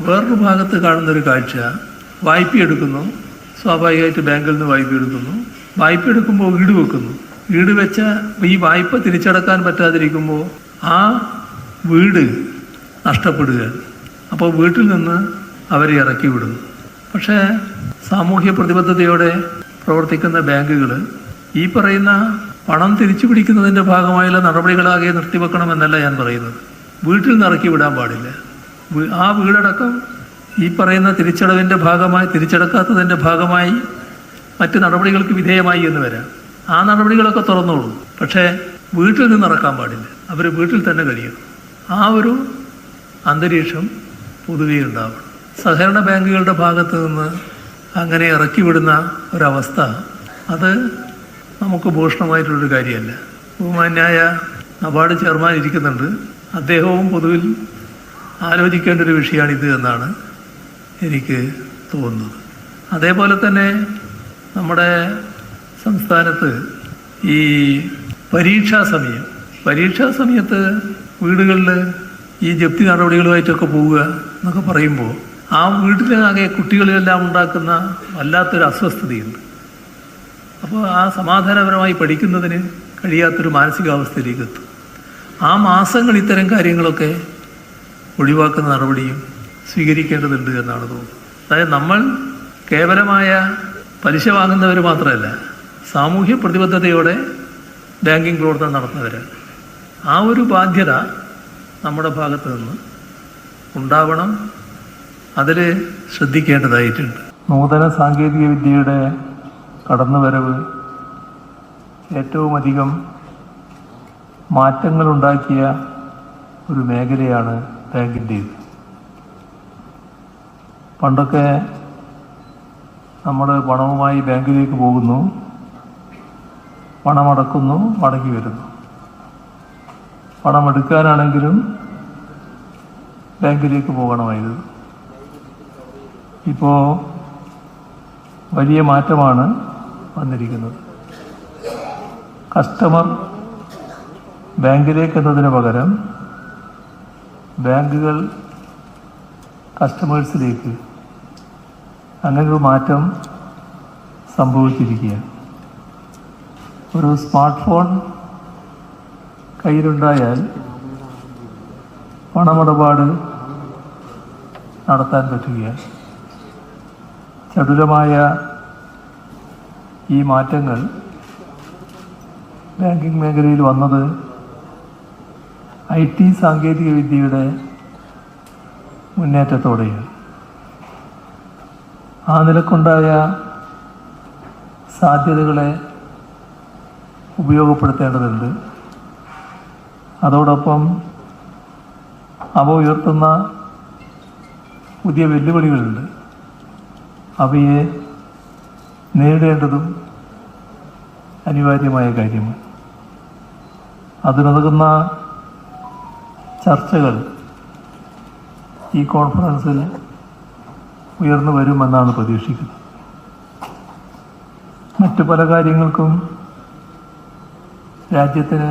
വേറൊരു ഭാഗത്ത് കാണുന്നൊരു കാഴ്ച, വായ്പ എടുക്കുന്നു, സ്വാഭാവികമായിട്ട് ബാങ്കിൽ നിന്ന് വായ്പ എടുക്കുന്നു. വായ്പ എടുക്കുമ്പോൾ വീട് വെക്കുന്നു. വീട് വെച്ച ഈ വായ്പ തിരിച്ചടക്കാൻ പറ്റാതിരിക്കുമ്പോൾ ആ വീട് നഷ്ടപ്പെടുകയാണ്. അപ്പോൾ വീട്ടിൽ നിന്ന് അവരെ ഇറക്കി വിടുന്നു. പക്ഷേ സാമൂഹ്യ പ്രതിബദ്ധതയോടെ പ്രവർത്തിക്കുന്ന ബാങ്കുകൾ ഈ പറയുന്ന പണം തിരിച്ചു പിടിക്കുന്നതിൻ്റെ ഭാഗമായുള്ള നടപടികളാകെ നിർത്തിവെക്കണമെന്നല്ല ഞാൻ പറയുന്നത്. വീട്ടിൽ നിന്ന് ഇറക്കി വിടാൻ പാടില്ല. ആ വീടടക്കം ഈ പറയുന്ന തിരിച്ചടവിൻ്റെ ഭാഗമായി, തിരിച്ചടക്കാത്തതിൻ്റെ ഭാഗമായി മറ്റ് നടപടികൾക്ക് വിധേയമായി എന്ന് വരാം. ആ നടപടികളൊക്കെ തുറന്നോളൂ. പക്ഷേ വീട്ടിൽ നിന്ന് ഇറക്കാൻ പാടില്ല. അവർ വീട്ടിൽ തന്നെ കഴിയണം. ആ ഒരു അന്തരീക്ഷം പൊതുവേ ഉണ്ടാവണം. സഹകരണ ബാങ്കുകളുടെ ഭാഗത്ത് നിന്ന് അങ്ങനെ ഇറക്കി വിടുന്ന ഒരവസ്ഥ, അത് നമുക്ക് ഭൂഷണമായിട്ടുള്ളൊരു കാര്യമല്ല. ബഹുമാന്യായ നബാർഡ് ചെയർമാൻ ഇരിക്കുന്നുണ്ട്. അദ്ദേഹവും പൊതുവിൽ ആലോചിക്കേണ്ട ഒരു വിഷയമാണിത് എന്നാണ് എനിക്ക് തോന്നുന്നത്. അതേപോലെ തന്നെ നമ്മുടെ സംസ്ഥാനത്ത് ഈ പരീക്ഷാ സമയത്ത് വീടുകളിൽ ഈ ജപ്തി നടപടികളുമായിട്ടൊക്കെ പോവുക എന്നൊക്കെ പറയുമ്പോൾ ആ വീട്ടിലാകെ കുട്ടികളെല്ലാം ഉണ്ടാക്കുന്ന വല്ലാത്തൊരു അസ്വസ്ഥതയുണ്ട്. അപ്പോൾ ആ സമാധാനപരമായി പഠിക്കുന്നതിന് കഴിയാത്തൊരു മാനസികാവസ്ഥയിലേക്ക് എത്തും. ആ മാസങ്ങൾ ഇത്തരം കാര്യങ്ങളൊക്കെ ഒഴിവാക്കുന്ന നടപടിയും സ്വീകരിക്കേണ്ടതുണ്ട് എന്നാണ് തോന്നുന്നത്. അതായത് നമ്മൾ കേവലമായ പലിശ വാങ്ങുന്നവർ മാത്രമല്ല, സാമൂഹ്യ പ്രതിബദ്ധതയോടെ ബാങ്കിങ് പ്രവർത്തനം നടത്തുന്നവരാണ്. ആ ഒരു ബാധ്യത നമ്മുടെ ഭാഗത്ത് നിന്ന് ഉണ്ടാവണം. അതിൽ ശ്രദ്ധിക്കേണ്ടതായിട്ടുണ്ട്. നൂതന സാങ്കേതിക വിദ്യയുടെ കടന്നുവരവ് ഏറ്റവും അധികം മാറ്റങ്ങളുണ്ടാക്കിയ ഒരു മേഖലയാണ് ബാങ്കിൻ്റേത്. പണ്ടൊക്കെ നമ്മൾ പണവുമായി ബാങ്കിലേക്ക് പോകുന്നു, പണമടക്കുന്നു, മടങ്ങി വരുന്നു. പണമെടുക്കാനാണെങ്കിലും ബാങ്കിലേക്ക് പോകണമായിരുന്നു. ഇപ്പോൾ വലിയ മാറ്റമാണ് വന്നിരിക്കുന്നത്. കസ്റ്റമർ ബാങ്കിലേക്ക് എന്നതിന് പകരം ബാങ്കുകൾ കസ്റ്റമേഴ്സിലേക്ക്, അങ്ങനൊരു മാറ്റം സംഭവിച്ചിരിക്കുകയാണ്. ഒരു സ്മാർട്ട് ഫോൺ കയ്യിലുണ്ടായാൽ പണമിടപാട് നടത്താൻ പറ്റുകയാണ്. ചടുലമായ ഈ മാറ്റങ്ങൾ ബാങ്കിങ് മേഖലയിൽ വന്നത് IT സാങ്കേതിക വിദ്യയുടെ മുന്നേറ്റത്തോടെയാണ്. ആ നിലക്കുണ്ടായ സാധ്യതകളെ ഉപയോഗപ്പെടുത്തേണ്ടതുണ്ട്. അതോടൊപ്പം അവ ഉയർത്തുന്ന പുതിയ വെല്ലുവിളികളുണ്ട്. അവയെ നേരിടേണ്ടതും അനിവാര്യമായ കാര്യമാണ്. അതിനുതകുന്ന ചർച്ചകൾ ഈ കോൺഫറൻസിൽ ഉയർന്നു വരുമെന്നാണ് പ്രതീക്ഷിക്കുന്നത്. മറ്റു പല കാര്യങ്ങൾക്കും രാജ്യത്തിന്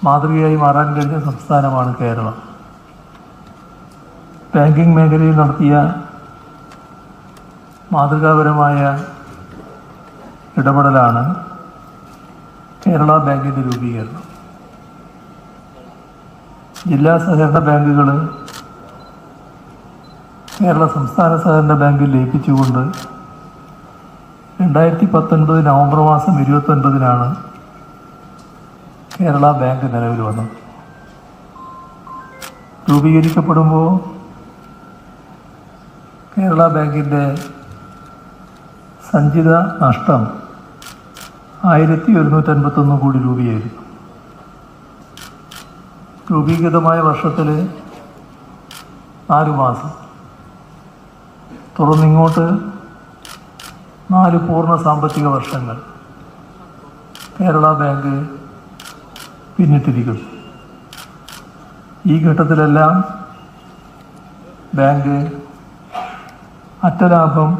മാതൃകയായി മാറാൻ കഴിഞ്ഞ സംസ്ഥാനമാണ് കേരളം. ബാങ്കിങ് മേഖലയിൽ നടത്തിയ മാതൃകാപരമായ ഇടപെടലാണ് കേരള ബാങ്കിൻ്റെ രൂപീകരണം. ജില്ലാ സഹകരണ ബാങ്കുകൾ കേരള സംസ്ഥാന സഹകരണ ബാങ്കിൽ ലയിപ്പിച്ചുകൊണ്ട് 2019 നവംബർ മാസം 29-നാണ് കേരള ബാങ്ക് നിലവിൽ വന്നത്. രൂപീകരിക്കപ്പെടുമ്പോൾ കേരള ബാങ്കിൻ്റെ സഞ്ചിത നഷ്ടം 1151 കോടി രൂപയായിരുന്നു. രൂപീകൃതമായ വർഷത്തിൽ 4 മാസം, തുടർന്നിങ്ങോട്ട് 4 പൂർണ്ണ സാമ്പത്തിക വർഷങ്ങൾ കേരള ബാങ്ക് പിന്നിട്ടിരിക്കുന്നു. ഈ ഘട്ടത്തിലെല്ലാം ബാങ്ക് അറ്റലാഭം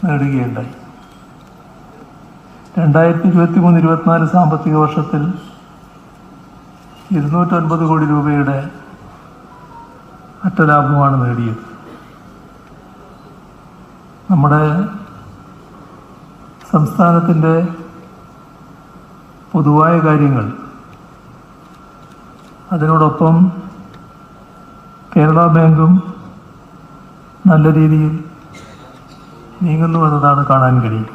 നേടുകയുണ്ടായി. 2023-24 സാമ്പത്തിക വർഷത്തിൽ 209 കോടി രൂപയുടെ അറ്റലാഭമാണ് നേടിയത്. നമ്മുടെ സംസ്ഥാനത്തിൻ്റെ പൊതുവായ കാര്യങ്ങൾ, അതിനോടൊപ്പം കേരള ബാങ്കും നല്ല രീതിയിൽ നീങ്ങുന്നു എന്നതാണ് കാണാൻ കഴിയും.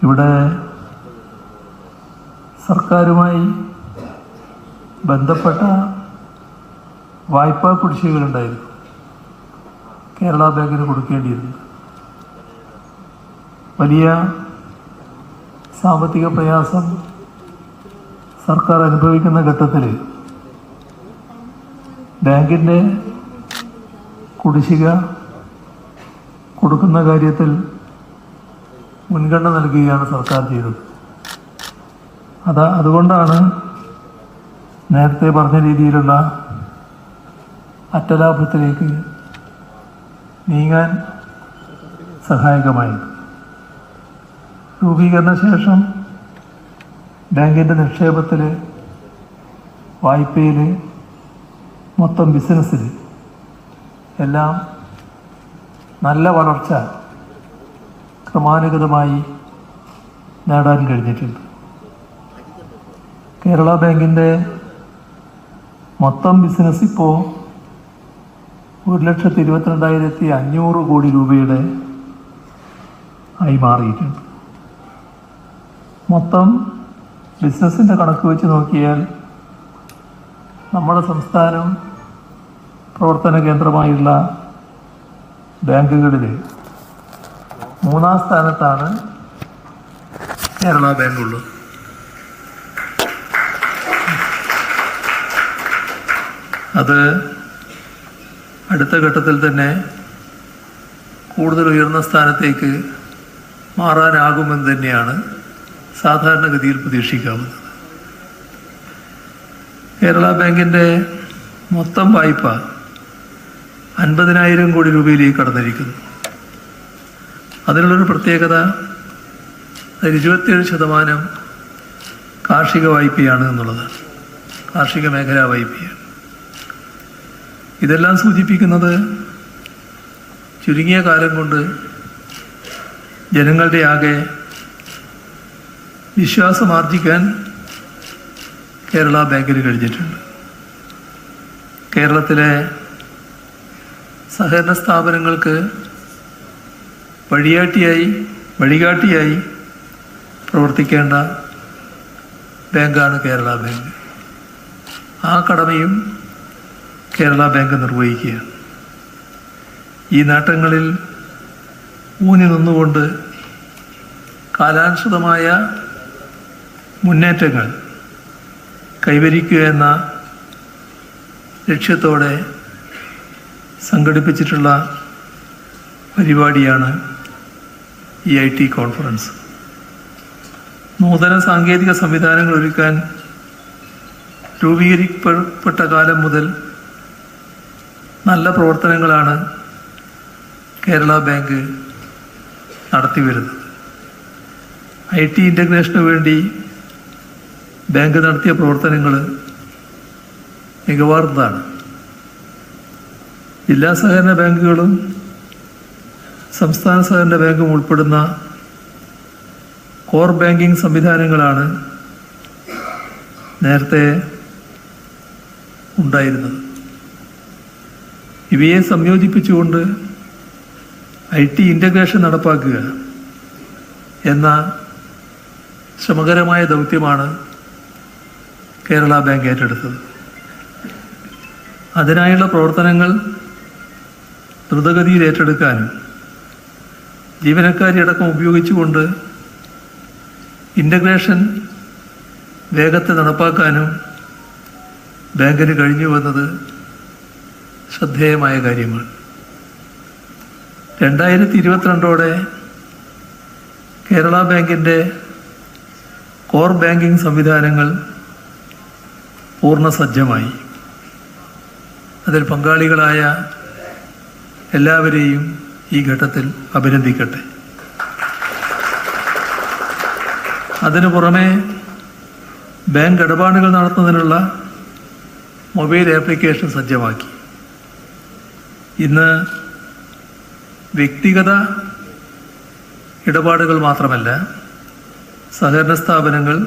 ഇവിടെ സർക്കാരുമായി ബന്ധപ്പെട്ട വായ്പാ കുടിശ്ശികകളുണ്ടായിരുന്നു, കേരള ബാങ്കിന് കൊടുക്കേണ്ടിയിരുന്നു. വലിയ സാമ്പത്തിക പ്രയാസം സർക്കാർ അനുഭവിക്കുന്ന ഘട്ടത്തിൽ ബാങ്കിൻ്റെ കുടിശ്ശിക കൊടുക്കുന്ന കാര്യത്തിൽ മുൻഗണന നൽകുകയാണ് സർക്കാർ ചെയ്തത്. അതുകൊണ്ടാണ് നേരത്തെ പറഞ്ഞ രീതിയിലുള്ള അറ്റലാഭത്തിലേക്ക് നീങ്ങാൻ സഹായകമായത്. രൂപീകരണ ശേഷം ബാങ്കിൻ്റെ നിക്ഷേപത്തിൽ, വായ്പയിൽ, മൊത്തം ബിസിനസ്സിൽ എല്ലാം നല്ല വളർച്ച ക്രമാനുഗതമായി നേടാൻ കഴിഞ്ഞിട്ടുണ്ട്. കേരള ബാങ്കിൻ്റെ മൊത്തം ബിസിനസ് ഇപ്പോൾ 1,22,500 കോടി രൂപയുടെ ആയി മാറിയിട്ടുണ്ട്. മൊത്തം ബിസിനസ്സിൻ്റെ കണക്ക് വെച്ച് നോക്കിയാൽ നമ്മുടെ സംസ്ഥാനം പ്രവർത്തന കേന്ദ്രമായുള്ള ബാങ്കുകളിൽ 3-ാം സ്ഥാനത്താണ് കേരള ബാങ്കുള്ളത്. അത് അടുത്ത ഘട്ടത്തിൽ തന്നെ കൂടുതൽ ഉയർന്ന സ്ഥാനത്തേക്ക് മാറാനാകുമെന്ന് തന്നെയാണ് സാധാരണഗതിയിൽ പ്രതീക്ഷിക്കാവുന്നത്. കേരള ബാങ്കിൻ്റെ മൊത്തം വായ്പ 50,000 കോടി രൂപയിലേക്ക് കടന്നിരിക്കുന്നു. അതിനുള്ളൊരു പ്രത്യേകത, അതിൽ 27% കാർഷിക വായ്പയാണ് എന്നുള്ളതാണ്. കാർഷിക മേഖലാ വായ്പയാണ്. ഇതെല്ലാം സൂചിപ്പിക്കുന്നത് ചുരുങ്ങിയ കാലം കൊണ്ട് ജനങ്ങളുടെ ആകെ വിശ്വാസമാർജിക്കാൻ കേരള ബാങ്കിന് കഴിഞ്ഞിട്ടുണ്ട്. കേരളത്തിലെ സഹകരണ സ്ഥാപനങ്ങൾക്ക് വഴികാട്ടിയായി പ്രവർത്തിക്കേണ്ട ബാങ്കാണ് കേരള ബാങ്ക്. ആ കടമയും കേരള ബാങ്ക് നിർവഹിക്കുകയാണ്. ഈ നേട്ടങ്ങളിൽ ഊന്നി നിന്നുകൊണ്ട് കാലാനുസൃതമായ മുന്നേറ്റങ്ങൾ കൈവരിക്കുക എന്ന ലക്ഷ്യത്തോടെ സംഘടിപ്പിച്ചിട്ടുള്ള പരിപാടിയാണ് ഈ IT കോൺഫറൻസ്. നൂതന സാങ്കേതിക സംവിധാനങ്ങൾ ഒരുക്കാൻ രൂപീകരിക്കപ്പെട്ട കാലം മുതൽ നല്ല പ്രവർത്തനങ്ങളാണ് കേരള ബാങ്ക് നടത്തിവരുന്നത്. IT ഇൻ്റഗ്രേഷന് വേണ്ടി ബാങ്ക് നടത്തിയ പ്രവർത്തനങ്ങൾ മികവാർന്നതാണ്. ജില്ലാ സഹകരണ ബാങ്കുകളും സംസ്ഥാന സഹകരണ ബാങ്കും ഉൾപ്പെടുന്ന കോർ ബാങ്കിംഗ് സംവിധാനങ്ങളാണ് നേരത്തെ ഉണ്ടായിരുന്നത്. ഇവയെ സംയോജിപ്പിച്ചുകൊണ്ട് IT ഇൻ്റഗ്രേഷൻ നടപ്പാക്കുക എന്ന ശ്രമകരമായ ദൗത്യമാണ് കേരള ബാങ്ക് ഏറ്റെടുത്തത്. അതിനായുള്ള പ്രവർത്തനങ്ങൾ ദ്രുതഗതിയിൽ ഏറ്റെടുക്കാനും ജീവനക്കാരെയടക്കം ഉപയോഗിച്ചുകൊണ്ട് ഇൻ്റഗ്രേഷൻ വേഗത്തിൽ നടപ്പാക്കാനും ബാങ്കിന് കഴിഞ്ഞുവെന്നത് ശ്രദ്ധേയമായ കാര്യമാണ്. 2022 കേരള ബാങ്കിൻ്റെ കോർ ബാങ്കിംഗ് സംവിധാനങ്ങൾ പൂർണ്ണസജ്ജമായി. അതിൽ പങ്കാളികളായ എല്ലാവരെയും ഈ ഘട്ടത്തിൽ അഭിനന്ദിക്കട്ടെ. അതിനു പുറമെ ബാങ്ക് ഇടപാടുകൾ നടത്തുന്നതിനുള്ള മൊബൈൽ ആപ്ലിക്കേഷൻ സജ്ജമാക്കി. ഇന്ന് വ്യക്തിഗത ഇടപാടുകൾ മാത്രമല്ല, സഹകരണ സ്ഥാപനങ്ങൾ,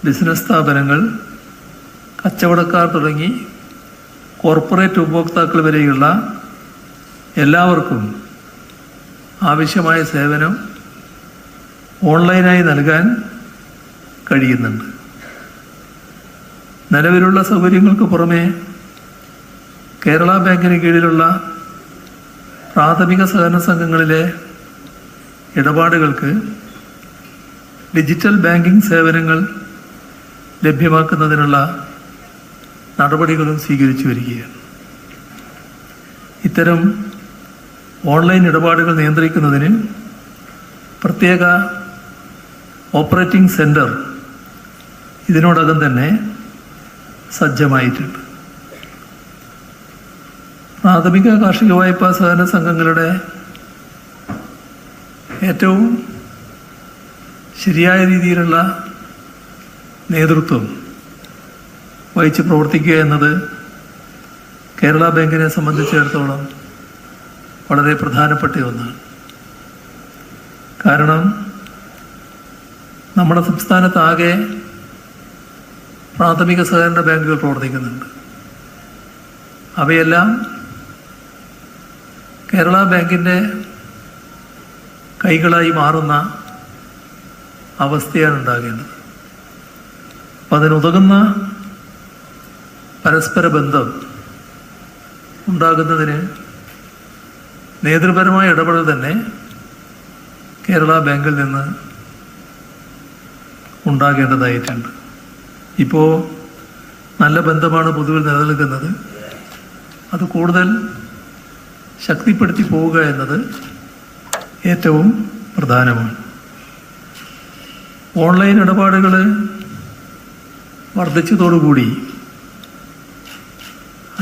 ബിസിനസ് സ്ഥാപനങ്ങൾ, കച്ചവടക്കാർ തുടങ്ങി കോർപ്പറേറ്റ് ഉപഭോക്താക്കൾ വരെയുള്ള എല്ലാവർക്കും ആവശ്യമായ സേവനം ഓൺലൈനായി നൽകാൻ കഴിയുന്നുണ്ട്. നിലവിലുള്ള സൗകര്യങ്ങൾക്ക് പുറമെ കേരള ബാങ്കിന് കീഴിലുള്ള പ്രാഥമിക സഹകരണ സംഘങ്ങളിലെ ഇടപാടുകൾക്ക് ഡിജിറ്റൽ ബാങ്കിംഗ് സേവനങ്ങൾ ലഭ്യമാക്കുന്നതിനുള്ള നടപടികളും സ്വീകരിച്ചു വരികയാണ്. ഇത്തരം ഓൺലൈൻ ഇടപാടുകൾ നിയന്ത്രിക്കുന്നതിന് പ്രത്യേക ഓപ്പറേറ്റിംഗ് സെൻറ്റർ ഇതിനോടകം തന്നെ സജ്ജമായിട്ടുണ്ട്. പ്രാഥമിക കാർഷിക വായ്പാ സഹകരണ സംഘങ്ങളുടെ ഏറ്റവും ശരിയായ രീതിയിലുള്ള നേതൃത്വം വഹിച്ച് പ്രവർത്തിക്കുക എന്നത് കേരള ബാങ്കിനെ സംബന്ധിച്ചിടത്തോളം വളരെ പ്രധാനപ്പെട്ട ഒന്നാണ്. കാരണം നമ്മുടെ സംസ്ഥാനത്താകെ പ്രാഥമിക സഹകരണ ബാങ്കുകൾ പ്രവർത്തിക്കുന്നുണ്ട്. അവയെല്ലാം കേരള ബാങ്കിൻ്റെ കൈകളായി മാറുന്ന അവസ്ഥയാണ് ഉണ്ടാകേണ്ടത്. അപ്പം അതിനുതകുന്ന പരസ്പര ബന്ധം ഉണ്ടാകുന്നതിന് നേതൃപരമായ ഇടപെടൽ തന്നെ കേരള ബാങ്കിൽ നിന്ന് ഉണ്ടാകേണ്ടതായിട്ടുണ്ട്. ഇപ്പോൾ നല്ല ബന്ധമാണ് പൊതുവിൽ നിലനിൽക്കുന്നത്. അത് കൂടുതൽ ശക്തിപ്പെടുത്തി പോവുക എന്നത് ഏറ്റവും പ്രധാനമാണ്. ഓൺലൈൻ ഇടപാടുകൾ വർദ്ധിച്ചതോടുകൂടി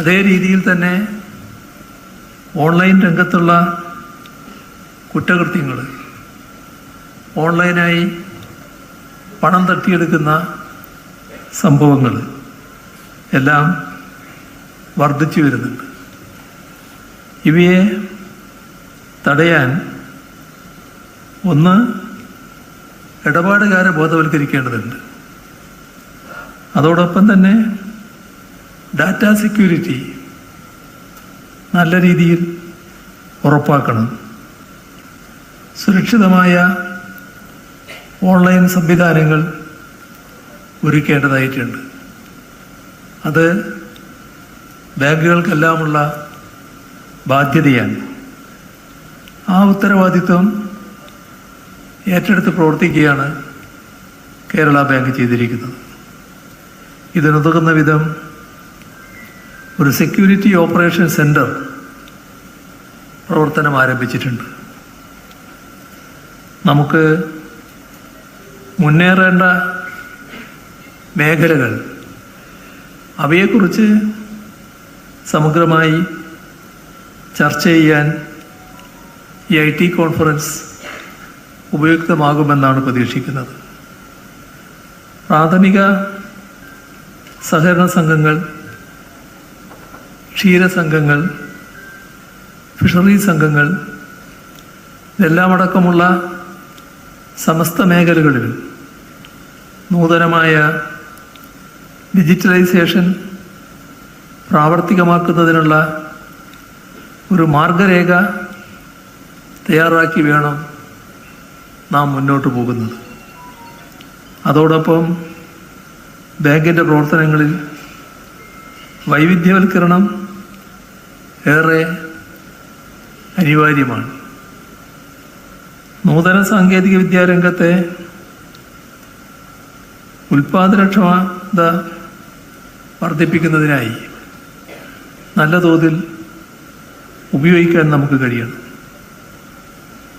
അതേ രീതിയിൽ തന്നെ ഓൺലൈൻ രംഗത്തുള്ള കുറ്റകൃത്യങ്ങൾ, ഓൺലൈനായി പണം തട്ടിയെടുക്കുന്ന സംഭവങ്ങൾ എല്ലാം വർദ്ധിച്ചു വരുന്നുണ്ട്. ഇവയെ തടയാൻ ഒന്ന്, ഇടപാടുകാരെ ബോധവൽക്കരിക്കേണ്ടതുണ്ട്. അതോടൊപ്പം തന്നെ ഡാറ്റാ സെക്യൂരിറ്റി നല്ല രീതിയിൽ ഉറപ്പാക്കണം. സുരക്ഷിതമായ ഓൺലൈൻ സംവിധാനങ്ങൾ ഒരുക്കേണ്ടതായിട്ടുണ്ട്. അത് ബാങ്കുകൾക്കെല്ലാമുള്ള ബാധ്യതയാണ്. ആ ഉത്തരവാദിത്വം ഏറ്റെടുത്ത് പ്രവർത്തിക്കുകയാണ് കേരള ബാങ്ക് ചെയ്തിരിക്കുന്നത്. ഇതിനുതകുന്ന വിധം ഒരു സെക്യൂരിറ്റി ഓപ്പറേഷൻ സെൻറ്റർ പ്രവർത്തനം ആരംഭിച്ചിട്ടുണ്ട്. നമുക്ക് മുന്നേറേണ്ട മേഖലകൾ, അവയെക്കുറിച്ച് സമഗ്രമായി ചർച്ച ചെയ്യാൻ ഈ IT കോൺഫറൻസ് ഉപയുക്തമാകുമെന്നാണ് പ്രതീക്ഷിക്കുന്നത്. പ്രാഥമിക സഹകരണ സംഘങ്ങൾ, ക്ഷീരസംഘങ്ങൾ, ഫിഷറി സംഘങ്ങൾ, ഇതെല്ലാം അടക്കമുള്ള സമസ്ത മേഖലകളിലും നൂതനമായ ഡിജിറ്റലൈസേഷൻ പ്രാവർത്തികമാക്കുന്നതിനുള്ള ഒരു മാർഗരേഖ തയ്യാറാക്കി വേണം നാം മുന്നോട്ട് പോകുന്നത്. അതോടൊപ്പം ബാങ്കിൻ്റെ പ്രവർത്തനങ്ങളിൽ വൈവിധ്യവൽക്കരണം ഏറെ അനിവാര്യമാണ്. നൂതന സാങ്കേതിക വിദ്യാരംഗത്തെ ഉൽപാദനക്ഷമത വർദ്ധിപ്പിക്കുന്നതിനായി നല്ല തോതിൽ ഉപയോഗിക്കാൻ നമുക്ക് കഴിയണം.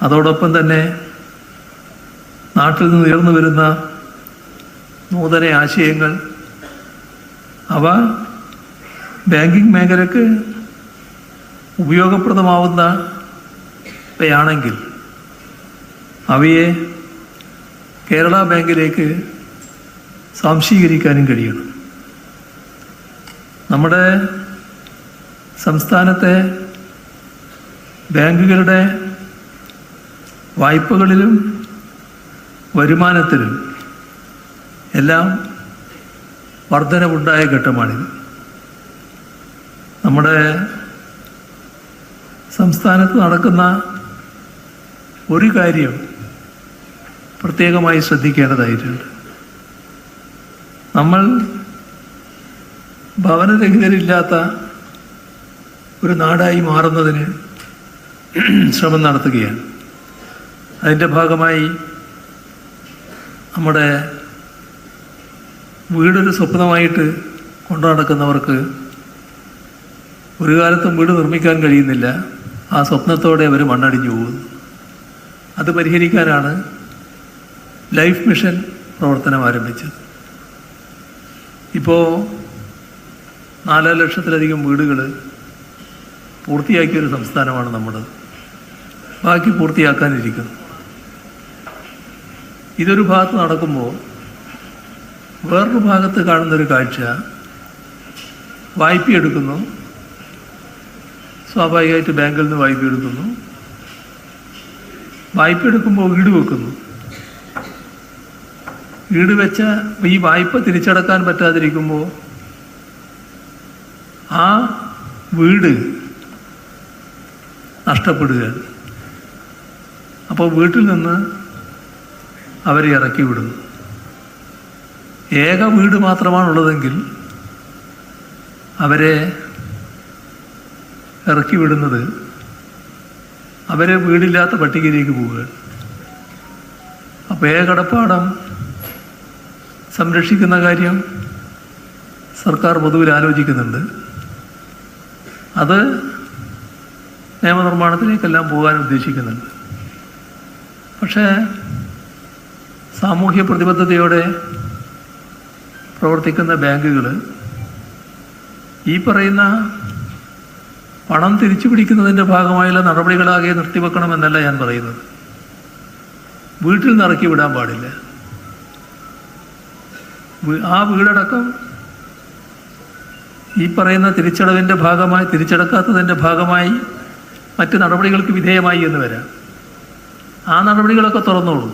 അതോടൊപ്പം തന്നെ നാട്ടിൽ നിന്ന് ഉയർന്നു വരുന്ന നൂതന ആശയങ്ങൾ, അവ ബാങ്കിങ് മേഖലയ്ക്ക് ഉപയോഗപ്രദമാവുന്നവയാണെങ്കിൽ അവയെ കേരള ബാങ്കിലേക്ക് സ്വാംശീകരിക്കാനും കഴിയണം. നമ്മുടെ സംസ്ഥാനത്തെ ബാങ്കുകളുടെ വായ്പകളിലും വരുമാനത്തിലും എല്ലാം വർധനവുണ്ടായ ഘട്ടമാണിത്. നമ്മുടെ സംസ്ഥാനത്ത് നടക്കുന്ന ഒരു കാര്യം പ്രത്യേകമായി ശ്രദ്ധിക്കേണ്ടതായിട്ടുണ്ട്. നമ്മൾ ഭവനരഹിതരില്ലാത്ത ഒരു നാടായി മാറുന്നതിന് ശ്രമം നടത്തുകയാണ്. അതിൻ്റെ ഭാഗമായി നമ്മുടെ വീടൊരു സ്വപ്നമായിട്ട് കൊണ്ടു നടക്കുന്നവർക്ക് ഒരു കാലത്തും വീട് നിർമ്മിക്കാൻ കഴിയുന്നില്ല. ആ സ്വപ്നത്തോടെ അവർ മണ്ണടിഞ്ഞു പോകുന്നു. അത് പരിഹരിക്കാനാണ് ലൈഫ് മിഷൻ പ്രവർത്തനം ആരംഭിച്ചത്. ഇപ്പോൾ 4 ലക്ഷത്തിലധികം വീടുകൾ പൂർത്തിയാക്കിയൊരു സംസ്ഥാനമാണ് നമ്മുടെ. ബാക്കി പൂർത്തിയാക്കാനിരിക്കുന്നു. ഇതൊരു ഭാഗത്ത് നടക്കുമ്പോൾ വേറൊരു ഭാഗത്ത് കാണുന്നൊരു കാഴ്ച, വായ്പയെടുക്കുന്നു, സ്വാഭാവികമായിട്ട് ബാങ്കിൽ നിന്ന് വായ്പ എടുക്കുന്നു. വായ്പ എടുക്കുമ്പോൾ വീട് വെക്കുന്നു. വീട് വെച്ച ഈ വായ്പ തിരിച്ചടക്കാൻ പറ്റാതിരിക്കുമ്പോൾ ആ വീട് നഷ്ടപ്പെടുകയാണ്. അപ്പോൾ വീട്ടിൽ നിന്ന് അവരെ ഇറക്കി വിടുന്നു. ഏക വീട് മാത്രമാണുള്ളതെങ്കിൽ അവരെ ഇറക്കി വിടുന്നത് അവരെ വീടില്ലാത്ത പട്ടികയിലേക്ക് പോവുകയാണ്. അപ്പോൾ കടപ്പാടം സംരക്ഷിക്കുന്ന കാര്യം സർക്കാർ പൊതുവിൽ ആലോചിക്കുന്നുണ്ട്. അത് നിയമനിർമ്മാണത്തിലേക്കെല്ലാം പോകാൻ ഉദ്ദേശിക്കുന്നുണ്ട്. പക്ഷേ സാമൂഹ്യ പ്രതിബദ്ധതയോടെ പ്രവർത്തിക്കുന്ന ബാങ്കുകൾ ഈ പറയുന്ന പണം തിരിച്ചു പിടിക്കുന്നതിൻ്റെ ഭാഗമായുള്ള നടപടികളാകെ നിർത്തിവെക്കണമെന്നല്ല ഞാൻ പറയുന്നത്. വീട്ടിൽ നിന്ന് ഇറക്കി വിടാൻ പാടില്ല. ആ വീടടക്കം ഈ പറയുന്ന തിരിച്ചടവിൻ്റെ ഭാഗമായി, തിരിച്ചടക്കാത്തതിൻ്റെ ഭാഗമായി മറ്റ് നടപടികൾക്ക് വിധേയമായി എന്ന് വരാം. ആ നടപടികളൊക്കെ തുറന്നോളൂ.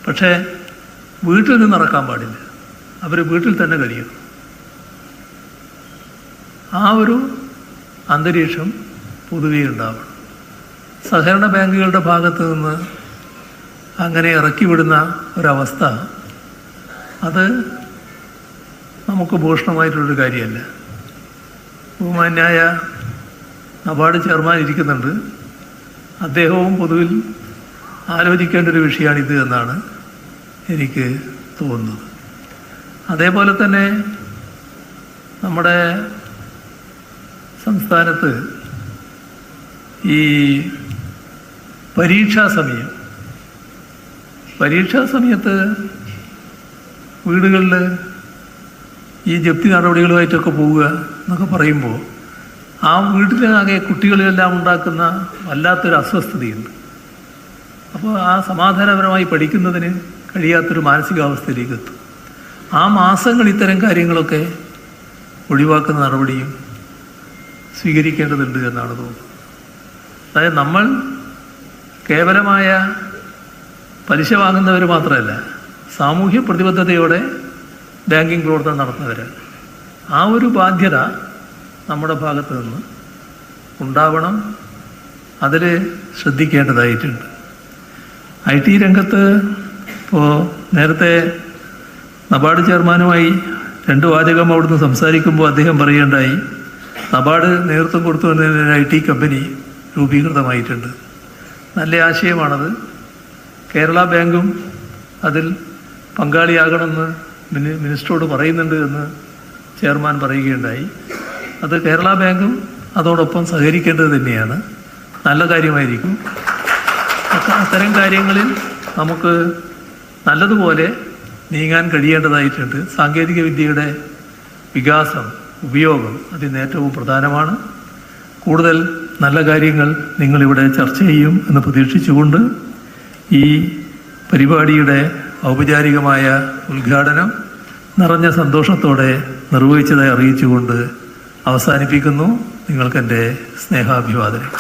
പക്ഷേ വീട്ടിൽ നിന്ന് ഇറക്കാൻ പാടില്ല. അവർ വീട്ടിൽ തന്നെ കഴിയണം. ആ ഒരു അന്തരീക്ഷം പൊതുവെ ഉണ്ടാവണം. സഹകരണ ബാങ്കുകളുടെ ഭാഗത്ത് നിന്ന് അങ്ങനെ ഇറക്കി വിടുന്ന ഒരവസ്ഥ അത് നമുക്ക് ഭൂഷണമായിട്ടുള്ളൊരു കാര്യമല്ല. ബഹുമാന്യായ നബാർഡ് ചെയർമാൻ ഇരിക്കുന്നുണ്ട്. അദ്ദേഹവും പൊതുവിൽ ആലോചിക്കേണ്ട ഒരു വിഷയമാണിത് എന്നാണ് എനിക്ക് തോന്നുന്നത്. അതേപോലെ തന്നെ നമ്മുടെ സംസ്ഥാനത്ത് ഈ പരീക്ഷാ സമയത്ത് വീടുകളിൽ ഈ ജപ്തി നടപടികളുമായിട്ടൊക്കെ പോവുക എന്നൊക്കെ പറയുമ്പോൾ ആ വീട്ടിലാകെ കുട്ടികളെല്ലാം ഉണ്ടാക്കുന്ന വല്ലാത്തൊരു അസ്വസ്ഥതയുണ്ട്. അപ്പോൾ ആ സമാധാനപരമായി പഠിക്കുന്നതിന് കഴിയാത്തൊരു മാനസികാവസ്ഥയിലേക്ക് എത്തും. ആ മാസങ്ങൾ ഇത്തരം കാര്യങ്ങളൊക്കെ ഒഴിവാക്കുന്ന നടപടിയും സ്വീകരിക്കേണ്ടതുണ്ട് എന്നാണ് തോന്നുന്നത്. അതായത് നമ്മൾ കേവലമായ പലിശ വാങ്ങുന്നവർ മാത്രമല്ല, സാമൂഹ്യ പ്രതിബദ്ധതയോടെ ബാങ്കിങ് പ്രവർത്തനം നടത്തുന്നവരാണ്. ആ ഒരു ബാധ്യത നമ്മുടെ ഭാഗത്ത് നിന്ന് ഉണ്ടാവണം. അതിൽ ശ്രദ്ധിക്കേണ്ടതായിട്ടുണ്ട്. IT രംഗത്ത് ഇപ്പോൾ നേരത്തെ നബാർഡ് ചെയർമാനുമായി 2 വാചകം അവിടുന്ന് സംസാരിക്കുമ്പോൾ അദ്ദേഹം പറയുകയുണ്ടായി, നബാർഡ് നേതൃത്വം കൊടുത്തു എന്നതിന് IT കമ്പനി രൂപീകൃതമായിട്ടുണ്ട്. നല്ല ആശയമാണത്. കേരള ബാങ്കും അതിൽ പങ്കാളിയാകണമെന്ന് മിനിസ്റ്ററോട് പറയുന്നുണ്ട് എന്ന് ചെയർമാൻ പറയുകയുണ്ടായി. അത് കേരള ബാങ്കും അതോടൊപ്പം സഹകരിക്കേണ്ടത് തന്നെയാണ്. നല്ല കാര്യമായിരിക്കും. അത്തരം കാര്യങ്ങളിൽ നമുക്ക് നല്ലതുപോലെ നീങ്ങാൻ കഴിയേണ്ടതായിട്ടുണ്ട്. സാങ്കേതിക വിദ്യയുടെ വികാസം, ഉപയോഗം അതിന് ഏറ്റവും പ്രധാനമാണ്. കൂടുതൽ നല്ല കാര്യങ്ങൾ നിങ്ങളിവിടെ ചർച്ച ചെയ്യും എന്ന് പ്രതീക്ഷിച്ചുകൊണ്ട് ഈ പരിപാടിയുടെ ഔപചാരികമായ ഉദ്ഘാടനം നിറഞ്ഞ സന്തോഷത്തോടെ നിർവഹിച്ചതായി അറിയിച്ചുകൊണ്ട് അവസാനിപ്പിക്കുന്നു. നിങ്ങൾക്കെൻ്റെ സ്നേഹാഭിവാദനം.